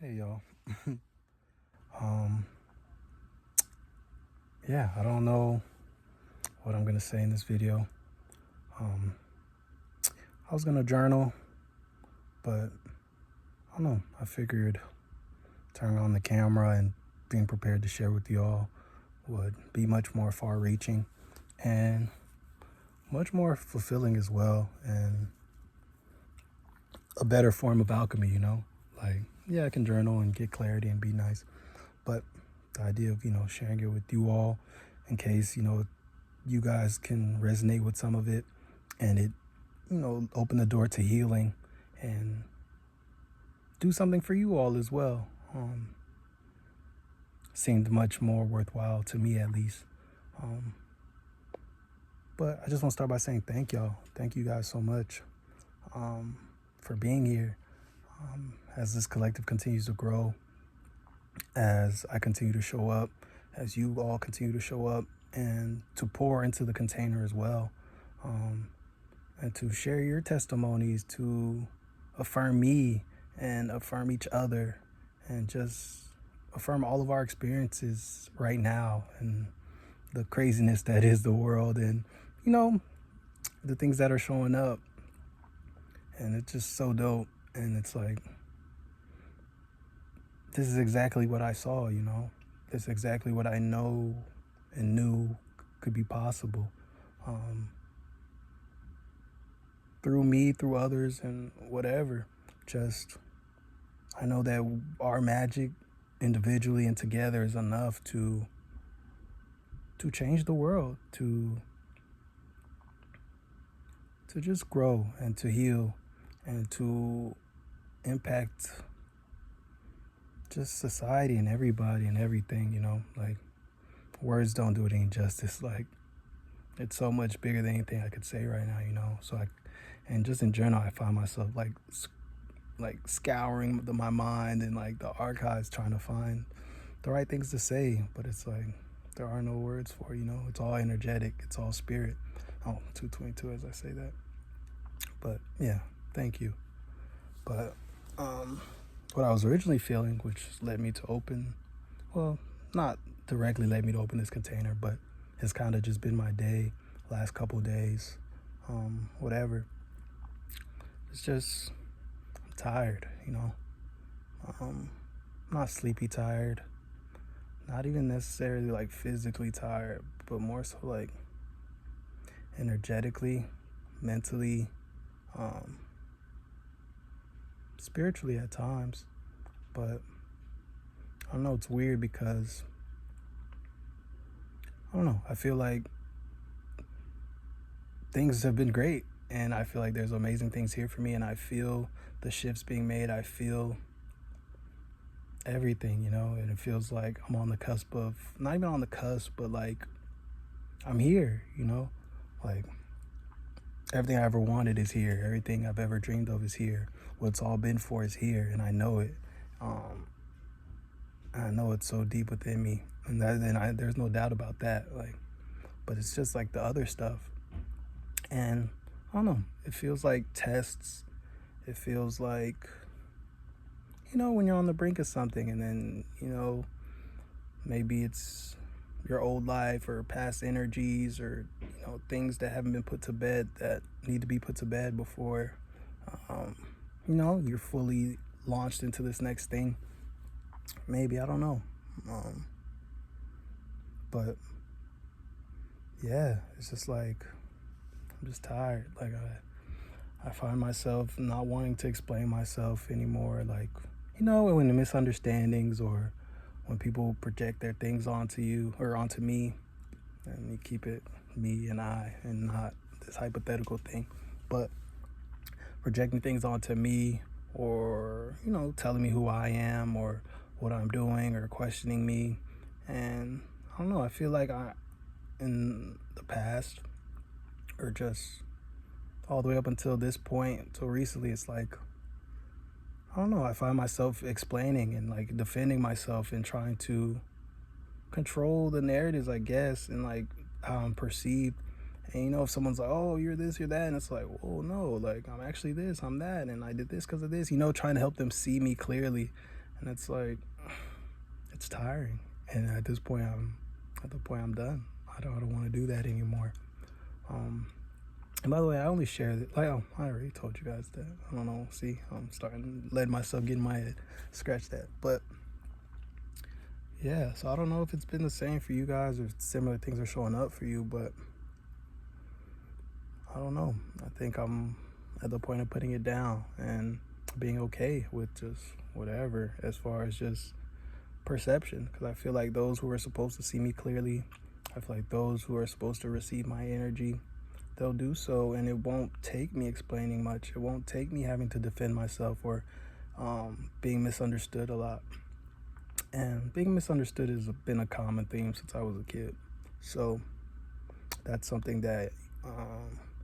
Hey y'all. um yeah, I don't know what I'm gonna say in this video. Um I was gonna journal, but I don't know. I figured turning on the camera and being prepared to share with y'all would be much more far reaching and much more fulfilling as well, and a better form of alchemy, Like, yeah, I can journal and get clarity and be nice, but the idea of, sharing it with you all in case, you guys can resonate with some of it, and it, open the door to healing and do something for you all as well. Seemed much more worthwhile to me, at least. Um, but I just want to start by saying thank y'all. Thank you guys so much um, for being here. As this collective continues to grow, as I continue to show up, as you all continue to show up, and to pour into the container as well. And to share your testimonies, to affirm me and affirm each other, and just affirm all of our experiences right now and the craziness that is the world, and you know the things that are showing up. And it's just so dope. And it's like, this is exactly what I saw. This is exactly what I know and knew could be possible. Through me, through others, and whatever. Just, I know that our magic individually and together is enough to change the world, to just grow and to heal and to impact just society and everybody and everything. Like, words don't do it any justice. Like, it's so much bigger than anything I could say right now. So and just in general, I find myself like scouring my mind and like the archives, trying to find the right things to say, but it's like there are no words for it. It's all energetic, it's all spirit. Oh, 222 as I say that. But yeah, thank you. But what I was originally feeling, which led me to open, well, not directly led me to open this container, but it's kind of just been my day, last couple days, whatever. It's just, I'm tired. Not sleepy tired, not even necessarily like physically tired, but more so like energetically, mentally, spiritually at times. But I don't know, it's weird because I don't know, I feel like things have been great, and I feel like there's amazing things here for me, and I feel the shifts being made. I feel everything, and it feels like I'm on the cusp of, not even on the cusp, but like I'm here. Like, everything I ever wanted is here. Everything I've ever dreamed of is here. What's all been for is here, and I know it. I know it's so deep within me, and there's no doubt about that. Like, but it's just like the other stuff, and I don't know. It feels like tests. It feels like, when you're on the brink of something, and then maybe it's your old life or past energies, or things that haven't been put to bed that need to be put to bed before you're fully launched into this next thing. Maybe, I don't know. But yeah, it's just like I'm just tired. Like, I find myself not wanting to explain myself anymore. Like, when the misunderstandings, or when people project their things onto you or onto me, and you keep it me and I, and not this hypothetical thing, but projecting things onto me, or telling me who I am or what I'm doing, or questioning me. And I don't know, I feel like in the past, or just all the way up until this point, until recently, it's like, I don't know, I find myself explaining and like defending myself and trying to control the narratives, I guess, and like how I'm perceived. And if someone's like, oh, you're this, you're that, and it's like, well, no, like, I'm actually this, I'm that, and I did this because of this, trying to help them see me clearly. And it's like, it's tiring. And at this point, I'm done. I don't want to do that anymore. And by the way, I only share that. Like, oh, I already told you guys that. I don't know. See, I'm starting to let myself get in my head. Scratch that. But yeah, so I don't know if it's been the same for you guys or if similar things are showing up for you, but I don't know. I think I'm at the point of putting it down and being okay with just whatever as far as just perception. Because I feel like those who are supposed to see me clearly, I feel like those who are supposed to receive my energy, they'll do so, and it won't take me explaining much. It won't take me having to defend myself or being misunderstood a lot. And being misunderstood has been a common theme since I was a kid. So that's something that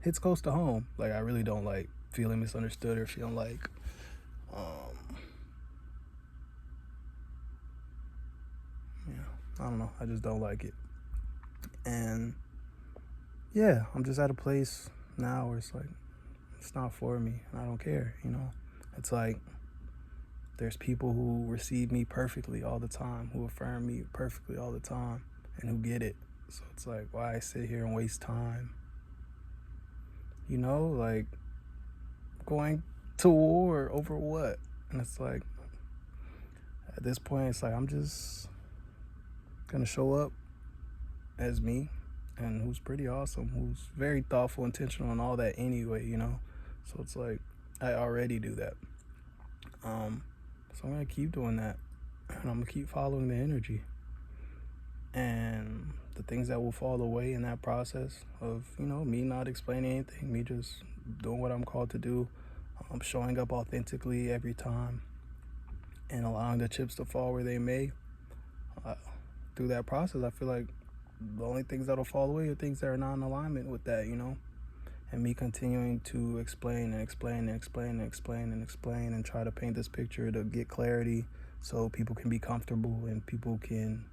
hits close to home. Like, I really don't like feeling misunderstood or feeling like I don't know. I just don't like it. And yeah, I'm just at a place now where it's like, it's not for me. And I don't care, It's like, there's people who receive me perfectly all the time, who affirm me perfectly all the time, and who get it. So it's like, why sit here and waste time? Like going to war over what? And it's like, at this point, it's like, I'm just gonna show up as me, and who's pretty awesome, who's very thoughtful, intentional, and all that anyway, So it's like, I already do that. So I'm gonna keep doing that, and I'm gonna keep following the energy. And the things that will fall away in that process of, me not explaining anything, me just doing what I'm called to do, showing up authentically every time, and allowing the chips to fall where they may. Through that process, I feel like the only things that'll fall away are things that are not in alignment with that, and me continuing to explain and explain and explain and explain and explain and try to paint this picture to get clarity so people can be comfortable and people can,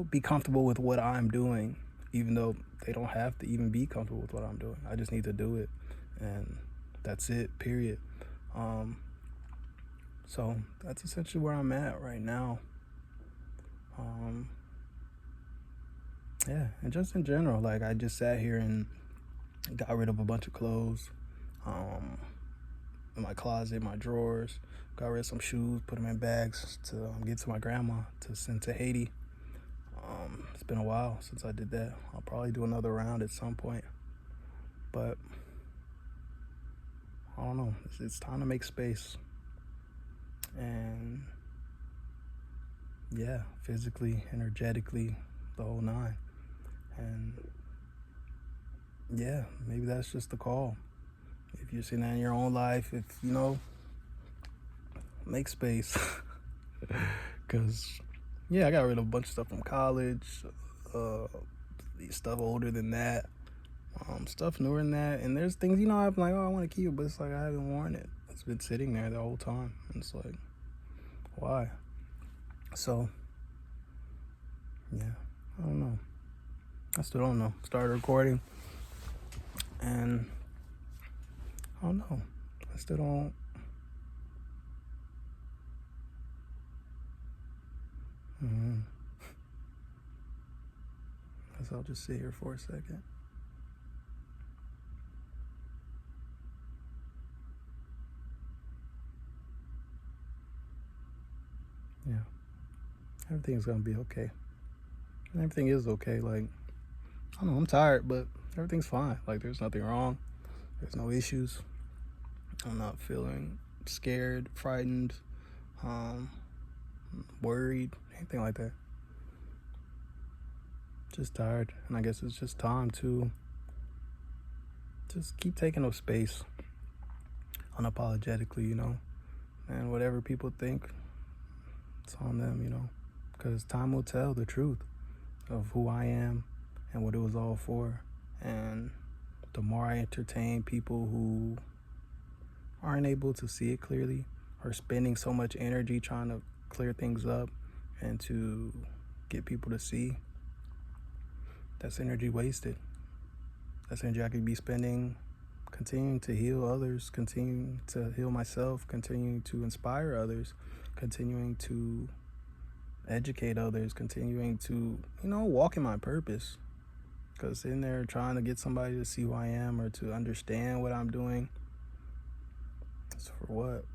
be comfortable with what I'm doing, even though they don't have to even be comfortable with what I'm doing. I just need to do it, and that's it, period. So that's essentially where I'm at right now. Yeah, and just in general, like, I just sat here and got rid of a bunch of clothes in my closet, my drawers, got rid of some shoes, put them in bags to get to my grandma to send to Haiti. It's been a while since I did that. I'll probably do another round at some point, but I don't know. It's time to make space, and yeah, physically, energetically, the whole nine. And yeah, maybe that's just the call. If you're seeing that in your own life, if make space. Because yeah, I got rid of a bunch of stuff from college, stuff older than that, stuff newer than that, and there's things, I'm like, oh, I want to keep it, but it's like, I haven't worn it. It's been sitting there the whole time, and it's like, why? So yeah, I don't know. I still don't know. Started recording, and I don't know. I still don't. Guess I'll just sit here for a second. Yeah. Everything's gonna be okay. And everything is okay. Like, I don't know, I'm tired, but everything's fine. Like, there's nothing wrong. There's no issues. I'm not feeling scared, frightened, worried, anything like that. Just tired. And I guess it's just time to just keep taking up space unapologetically, and whatever people think, it's on them, because time will tell the truth of who I am and what it was all for. And the more I entertain people who aren't able to see it clearly or spending so much energy trying to clear things up and to get people to see, that's energy wasted. That's energy I could be spending continuing to heal others, continuing to heal myself, continuing to inspire others, continuing to educate others, continuing to, walk in my purpose. Because in there trying to get somebody to see who I am or to understand what I'm doing, it's for what?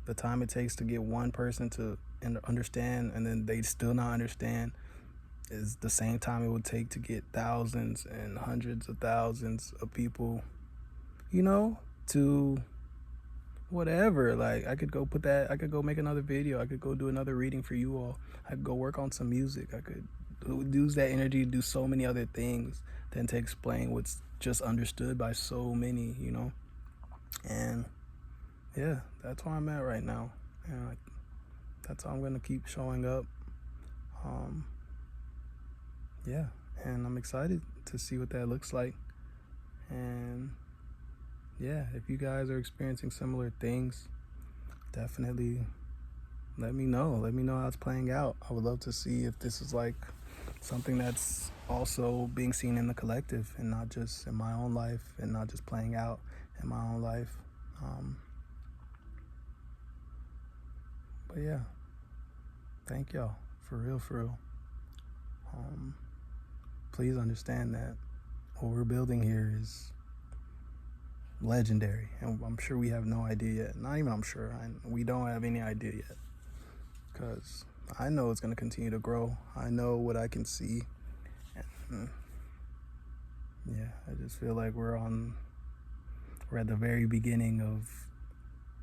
The time it takes to get one person to understand and then they still not understand is the same time it would take to get thousands and hundreds of thousands of people, to whatever. Like, I could go make another video, I could go do another reading for you all, I could go work on some music, I could use that energy to do so many other things than to explain what's just understood by so many, and yeah, that's where I'm at right now, and that's how I'm gonna keep showing up. Yeah, and I'm excited to see what that looks like. And yeah, if you guys are experiencing similar things, definitely let me know how it's playing out. I would love to see if this is like something that's also being seen in the collective and not just in my own life and not just playing out in my own life. But yeah, thank y'all, for real. Please understand that what we're building here is legendary, and I'm sure we have no idea yet. Not even I'm sure, we don't have any idea yet, because I know it's going to continue to grow. I know what I can see. And yeah, I just feel like we're at the very beginning of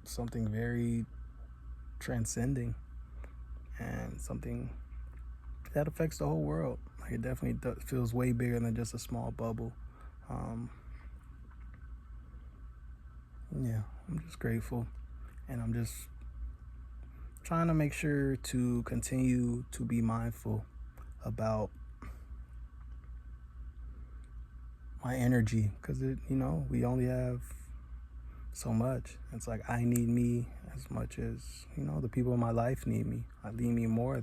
something very transcending and something that affects the whole world. Like, it definitely feels way bigger than just a small bubble. Yeah, I'm just grateful, and I'm just trying to make sure to continue to be mindful about my energy, because we only have so much. It's like I need me as much as the people in my life need me. I need me more.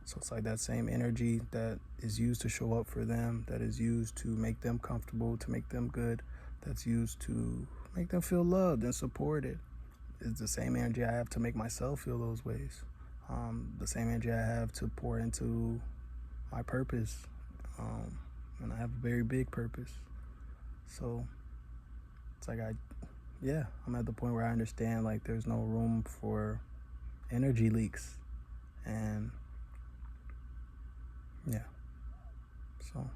So it's like that same energy that is used to show up for them, that is used to make them comfortable, to make them good, that's used to make them feel loved and supported, is the same energy I have to make myself feel those ways. The same energy I have to pour into my purpose. And I have a very big purpose. So it's like I'm at the point where I understand, like, there's no room for energy leaks. And yeah, so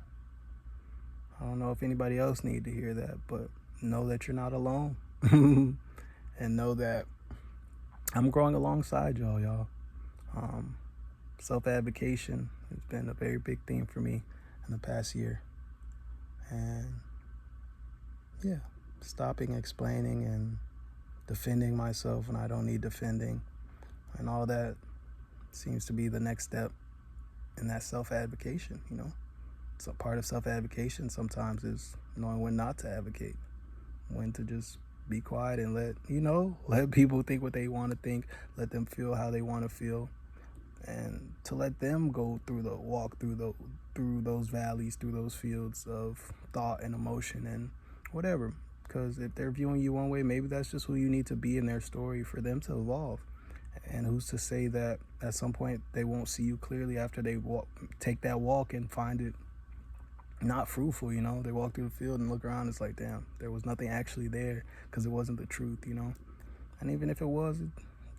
I don't know if anybody else need to hear that, but know that you're not alone. And know that I'm growing alongside y'all. Self-advocation has been a very big theme for me in the past year. And yeah, stopping explaining and defending myself when I don't need defending and all that seems to be the next step in that self-advocation. So part of self-advocation sometimes is knowing when not to advocate, when to just be quiet and let people think what they want to think, let them feel how they want to feel, and to let them go walk through those valleys, through those fields of thought and emotion and whatever. Because if they're viewing you one way, maybe that's just who you need to be in their story for them to evolve. And who's to say that at some point they won't see you clearly after they take that walk and find it not fruitful. They walk through the field and look around, it's like, damn, there was nothing actually there because it wasn't the truth. And even if it was, it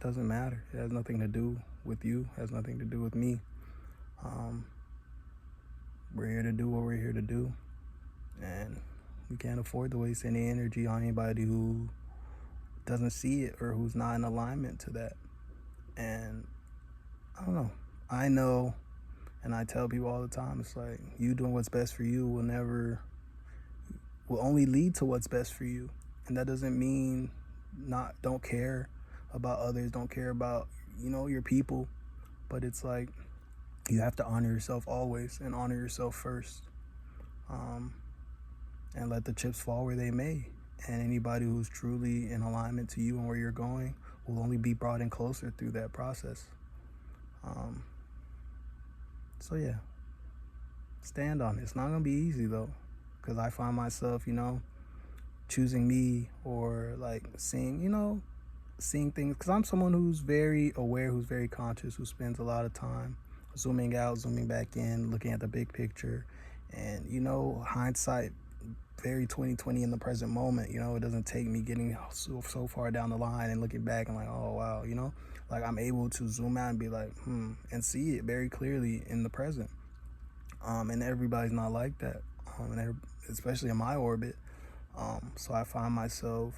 doesn't matter. It has nothing to do with you, it has nothing to do with me. We're here to do what we're here to do, and we can't afford to waste any energy on anybody who doesn't see it or who's not in alignment to that. And I don't know, I know, and I tell people all the time, it's like, you doing what's best for you will only lead to what's best for you. And that doesn't mean don't care about others, don't care about your people, but it's like you have to honor yourself always and honor yourself first, and let the chips fall where they may. And anybody who's truly in alignment to you and where you're going will only be brought in closer through that process. So yeah, stand on it. It's not gonna be easy though, because I find myself, choosing me, or like seeing, seeing things, because I'm someone who's very aware, who's very conscious, who spends a lot of time zooming out, zooming back in, looking at the big picture. And hindsight, very 2020 in the present moment. It doesn't take me getting so far down the line and looking back and like, oh wow, like I'm able to zoom out and be like, and see it very clearly in the present. And everybody's not like that, and especially in my orbit. So I find myself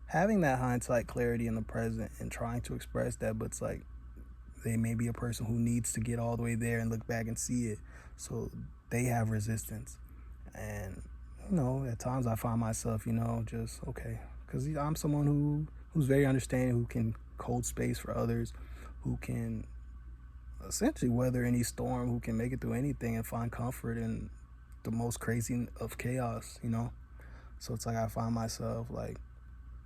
having that hindsight clarity in the present and trying to express that, but it's like they may be a person who needs to get all the way there and look back and see it, so they have resistance. And at times I find myself, just okay, because I'm someone who's very understanding, who can hold space for others, who can essentially weather any storm, who can make it through anything and find comfort in the most crazy of chaos. So it's like I find myself like,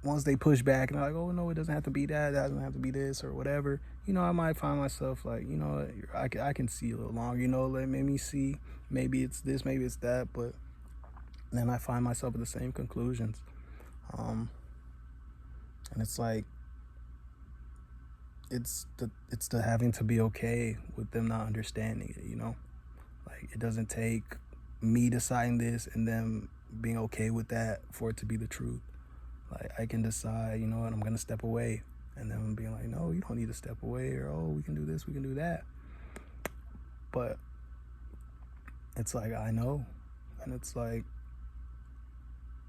once they push back and they're like, oh no, it doesn't have to be that, doesn't have to be this or whatever, I might find myself like, I can see a little longer, let me see, maybe it's this, maybe it's that. But then I find myself at the same conclusions. And it's like, it's the having to be okay with them not understanding it. Like, it doesn't take me deciding this and them being okay with that for it to be the truth. Like, I can decide, what, I'm gonna step away, and then being like, no, you don't need to step away, or oh, we can do this, we can do that. But it's like, I know, and it's like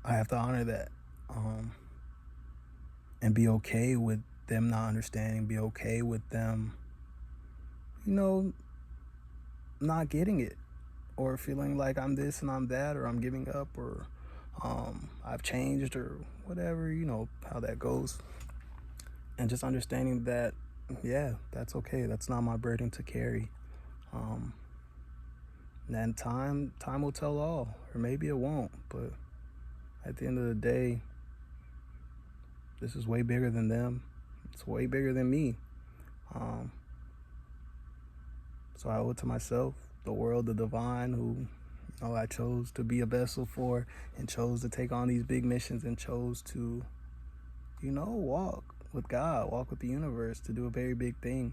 I have to honor that, and be okay with them not understanding, be okay with them, not getting it, or feeling like I'm this and I'm that, or I'm giving up, or I've changed, or whatever, how that goes. And just understanding that, yeah, that's okay. That's not my burden to carry. And then time will tell all, or maybe it won't. But at the end of the day, this is way bigger than them. It's way bigger than me. So I owe it to myself, the world, the divine, who I chose to be a vessel for, and chose to take on these big missions, and chose to, walk with God, walk with the universe, to do a very big thing.